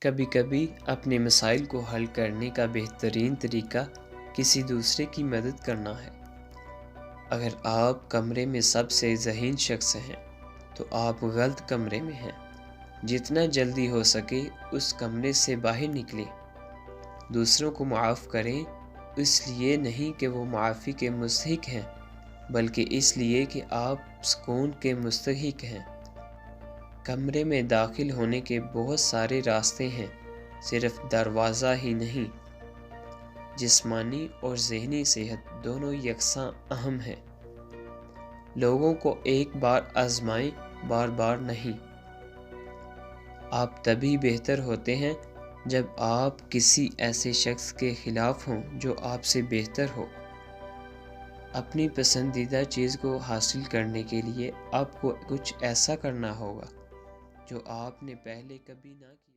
कभी कभी अपने मसाइल को हल करने का बेहतरीन तरीका किसी दूसरे की मदद करना है। अगर आप कमरे में सबसे ज़हीन शख्स हैं तो आप गलत कमरे में हैं। जितना जल्दी हो सके उस कमरे से बाहर निकलें। दूसरों को माफ़ करें, इसलिए नहीं कि वो माफ़ी के मुस्तहिक हैं, बल्कि इसलिए कि आप सुकून के मुस्तहिक हैं। कमरे में दाखिल होने के बहुत सारे रास्ते हैं, सिर्फ दरवाज़ा ही नहीं। जिस्मानी और ज़हनी सेहत दोनों यकसां अहम है। लोगों को एक बार आजमाएं, बार बार नहीं। आप तभी बेहतर होते हैं जब आप किसी ऐसे शख्स के ख़िलाफ़ हों जो आपसे बेहतर हो। अपनी पसंदीदा चीज़ को हासिल करने के लिए आपको कुछ ऐसा करना होगा जो आपने पहले कभी ना किया।